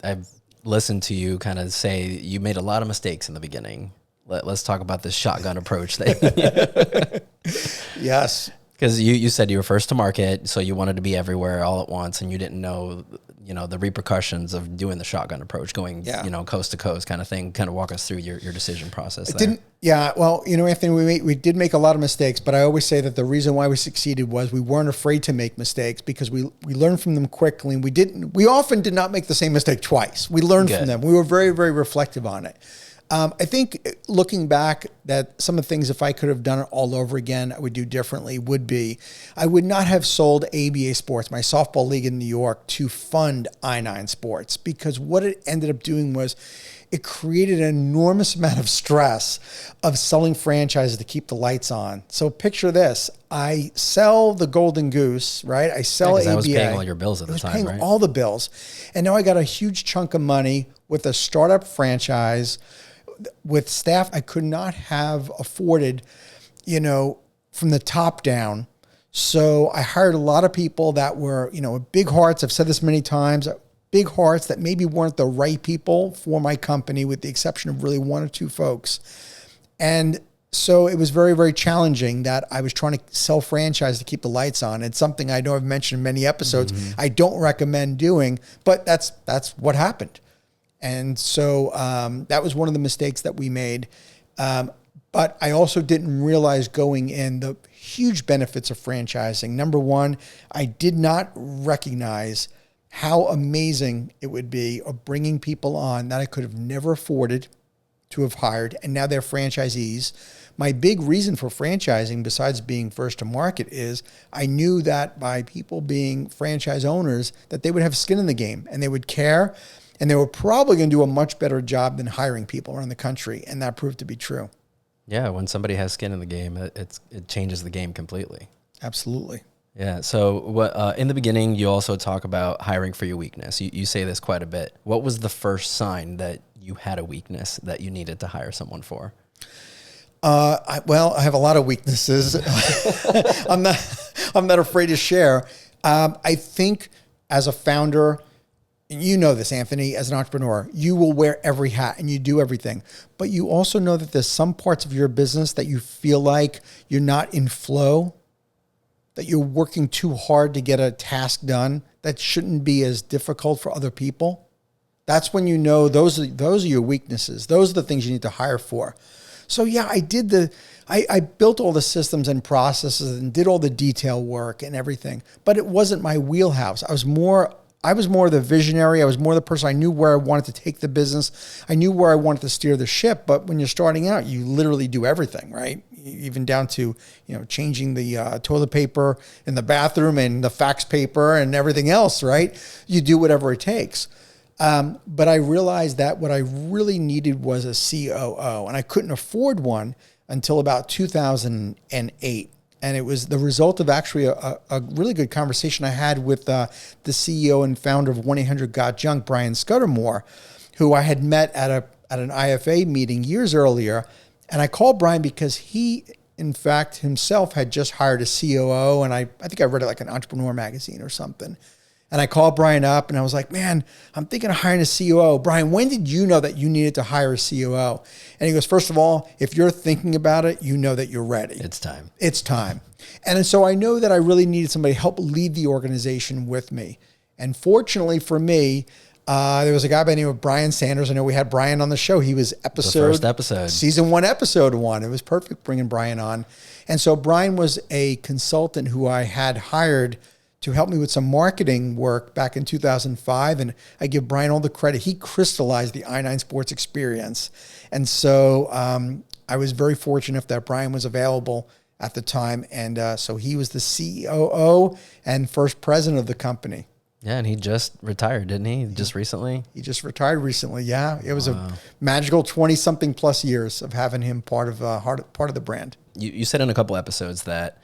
I've listened to you kind of say you made a lot of mistakes in the beginning. Let's talk about this shotgun approach that Yes. because you said you were first to market, so you wanted to be everywhere all at once, and you didn't know, the repercussions of doing the shotgun approach, going, coast to coast kind of thing. Kind of walk us through your decision process there. Well, Anthony, we did make a lot of mistakes, but I always say that the reason why we succeeded was we weren't afraid to make mistakes because we learned from them quickly. And we often did not make the same mistake twice. We learned from them. We were very, very reflective on it. I think looking back, that some of the things, if I could have done it all over again, I would do differently, would be I would not have sold ABA Sports, my softball league in New York, to fund I-9 Sports, because what it ended up doing was it created an enormous amount of stress of selling franchises to keep the lights on. So picture this. I sell the Golden Goose, right? I sell ABA. I was paying all your bills at the time, right? I was paying all the bills. And now I got a huge chunk of money with a startup franchise with staff I could not have afforded, from the top down. So I hired a lot of people that were, big hearts. I've said this many times, big hearts that maybe weren't the right people for my company, with the exception of really one or two folks. And so it was very, very challenging that I was trying to sell franchise to keep the lights on. It's something I know I've mentioned in many episodes. I don't recommend doing, but that's what happened. And so that was one of the mistakes that we made. But I also didn't realize going in the huge benefits of franchising. Number one, I did not recognize how amazing it would be of bringing people on that I could have never afforded to have hired, and now they're franchisees. My big reason for franchising, besides being first to market, is I knew that by people being franchise owners, that they would have skin in the game and they would care. And they were probably going to do a much better job than hiring people around the country. And that proved to be true. Yeah, when somebody has skin in the game, it changes the game completely. Absolutely. Yeah. So in the beginning, you also talk about hiring for your weakness. You say this quite a bit. What was the first sign that you had a weakness that you needed to hire someone for? I have a lot of weaknesses. I'm not afraid to share. I think as a founder, you know this, Anthony, as an entrepreneur, you will wear every hat and you do everything. But you also know that there's some parts of your business that you feel like you're not in flow, that you're working too hard to get a task done that shouldn't be as difficult for other people. That's when you know those are your weaknesses. Those are the things you need to hire for. So yeah, I built all the systems and processes and did all the detail work and everything, but it wasn't my wheelhouse. I was more the visionary. I was more the person. I knew where I wanted to take the business. I knew where I wanted to steer the ship. But when you're starting out, you literally do everything, right? Even down to, changing the toilet paper in the bathroom and the fax paper and everything else, right? You do whatever it takes. But I realized that what I really needed was a COO, and I couldn't afford one until about 2008. And it was the result of actually a really good conversation I had with the CEO and founder of 1-800-GOT-JUNK, Brian Scudamore, who I had met at an IFA meeting years earlier. And I called Brian because he, in fact, himself had just hired a COO. And I think I read it like an Entrepreneur magazine or something. And I called Brian up and I was like, man, I'm thinking of hiring a COO. Brian, when did you know that you needed to hire a COO? And he goes, first of all, if you're thinking about it, you know that you're ready. It's time. It's time. And so I know that I really needed somebody to help lead the organization with me. And fortunately for me, there was a guy by the name of Brian Sanders. I know we had Brian on the show. He was the first episode. Season 1, episode 1. It was perfect bringing Brian on. And so Brian was a consultant who I had hired to help me with some marketing work back in 2005. And I give Brian all the credit. He crystallized the I-9 Sports experience. And so I was very fortunate that Brian was available at the time. And so he was the COO and first president of the company. Yeah, and he just retired, didn't he? Just recently? He just retired recently, yeah. It was a magical 20-something plus years of having him part of the brand. You said in a couple episodes that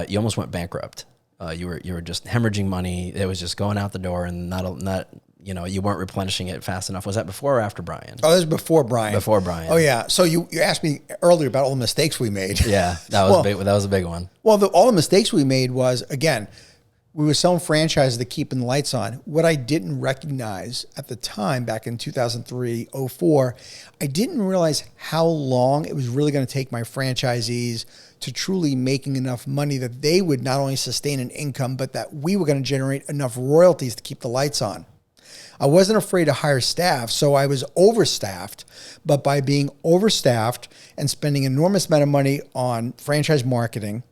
you almost went bankrupt. You were just hemorrhaging money. It was just going out the door, and not you weren't replenishing it fast enough. Was that before or after Brian? Oh, this was before Brian. Before Brian. Oh yeah. So you asked me earlier about all the mistakes we made. Yeah, that was big. That was a big one. Well, all the mistakes we made was, again, we were selling franchises to keeping the lights on. What I didn't recognize at the time, back in 2003, 04, I didn't realize how long it was really going to take my franchisees to truly making enough money that they would not only sustain an income, but that we were going to generate enough royalties to keep the lights on. I wasn't afraid to hire staff, so I was overstaffed. But by being overstaffed and spending an enormous amount of money on franchise marketing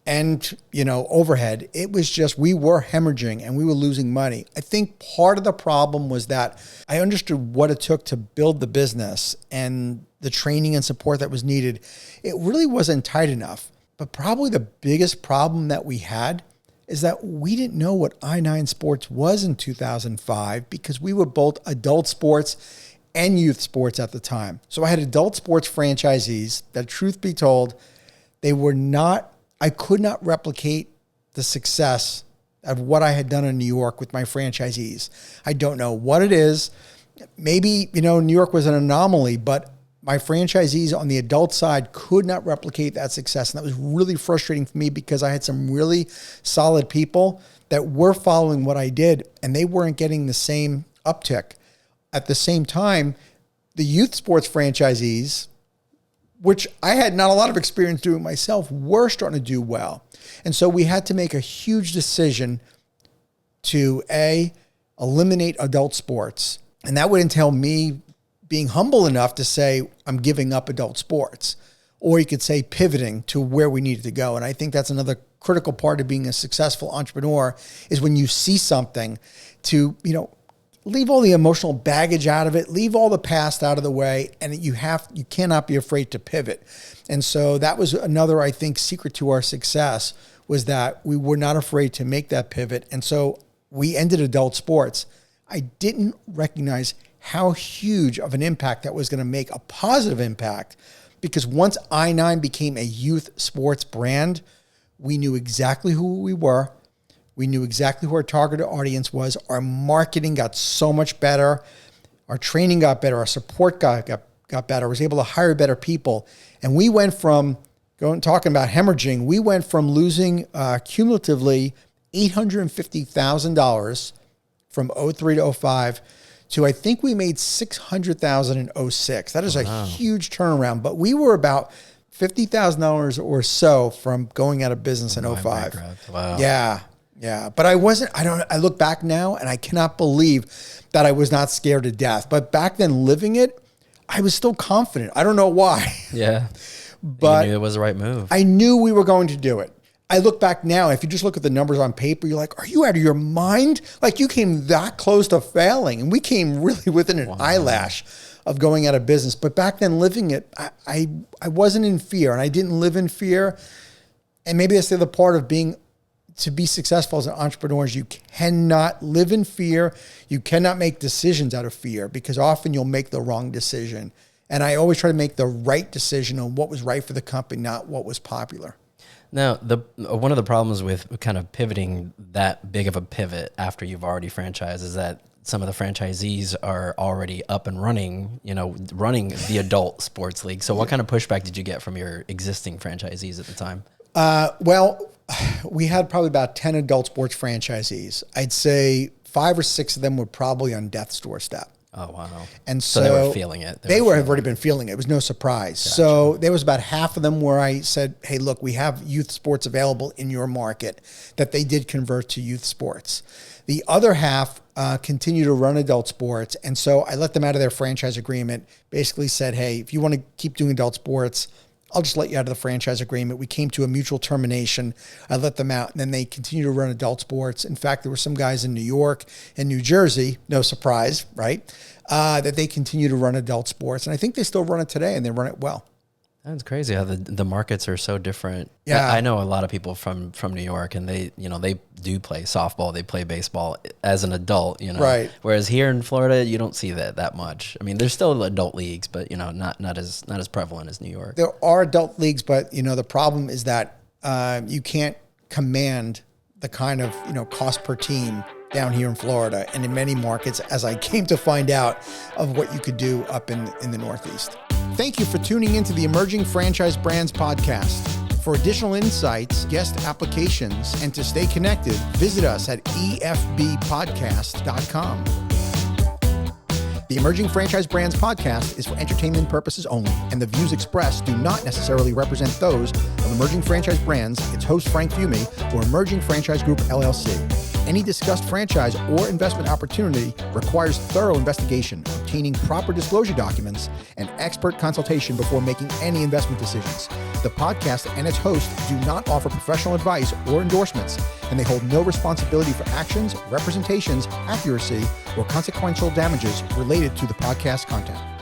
and, overhead, it was just, we were hemorrhaging and we were losing money. I think part of the problem was that I understood what it took to build the business and the training and support that was needed. It really wasn't tight enough. But probably the biggest problem that we had is that we didn't know what I9 Sports was in 2005 because we were both adult sports and youth sports at the time. So I had adult sports franchisees that, truth be told, I could not replicate the success of what I had done in New York with my franchisees. I don't know what it is. Maybe, New York was an anomaly, but my franchisees on the adult side could not replicate that success. And that was really frustrating for me because I had some really solid people that were following what I did and they weren't getting the same uptick. At the same time, the youth sports franchisees, which I had not a lot of experience doing myself, were starting to do well. And so we had to make a huge decision to eliminate adult sports. And that would entail me being humble enough to say, I'm giving up adult sports. Or you could say pivoting to where we needed to go. And I think that's another critical part of being a successful entrepreneur is when you see something to, leave all the emotional baggage out of it, leave all the past out of the way, and you cannot be afraid to pivot. And so that was another, I think, secret to our success was that we were not afraid to make that pivot. And so we ended adult sports. I didn't recognize how huge of an impact that was going to make, a positive impact, because once I9 became a youth sports brand, we knew exactly who we were. We knew exactly who our target audience was. Our marketing got so much better. Our training got better. Our support got better. I was able to hire better people. And we went from talking about hemorrhaging, we went from losing cumulatively $850,000 from 03 to 05 to I think we made $600,000 in 06. That is a huge turnaround. But we were about $50,000 or so from going out of business in 05. Wow. Yeah. But I look back now and I cannot believe that I was not scared to death. But back then living it, I was still confident. I don't know why. Yeah. But you knew it was the right move. I knew we were going to do it. I look back now, if you just look at the numbers on paper, you're like, are you out of your mind? Like you came that close to failing. And we came really within an eyelash of going out of business. But back then living it, I wasn't in fear and I didn't live in fear. And maybe that's the other part of to be successful as an entrepreneur is you cannot live in fear. You cannot make decisions out of fear because often you'll make the wrong decision. And I always try to make the right decision on what was right for the company, not what was popular. Now, one of the problems with kind of pivoting that big of a pivot after you've already franchised is that some of the franchisees are already up and running, running the adult sports league. So what kind of pushback did you get from your existing franchisees at the time? Well, we had probably about 10 adult sports franchisees. I'd say 5 or 6 of them were probably on death's doorstep. Oh, wow. And so they were feeling it. They have already been feeling it. It was no surprise. Gotcha. So there was about half of them where I said, hey, look, we have youth sports available in your market, that they did convert to youth sports. The other half continue to run adult sports. And so I let them out of their franchise agreement, basically said, hey, if you want to keep doing adult sports, I'll just let you out of the franchise agreement. We came to a mutual termination. I let them out, and then they continue to run adult sports. In fact, there were some guys in New York and New Jersey, no surprise, right, that they continue to run adult sports. And I think they still run it today, and they run it well. That's crazy how the markets are so different. Yeah. I know a lot of people from New York, and they do play softball, they play baseball as an adult, Right. Whereas here in Florida, you don't see that much. I mean, there's still adult leagues, but not as prevalent as New York. There are adult leagues, but the problem is that you can't command the kind of cost per team down here in Florida and in many markets, as I came to find out of what you could do up in the Northeast. Thank you for tuning into the Emerging Franchise Brands podcast. For additional insights, guest applications, and to stay connected, visit us at efbpodcast.com. The Emerging Franchise Brands podcast is for entertainment purposes only, and the views expressed do not necessarily represent those of Emerging Franchise Brands, its host Frank Fiume, or Emerging Franchise Group, LLC. Any discussed franchise or investment opportunity requires thorough investigation, obtaining proper disclosure documents, and expert consultation before making any investment decisions. The podcast and its host do not offer professional advice or endorsements, and they hold no responsibility for actions, representations, accuracy, or consequential damages related to the podcast content.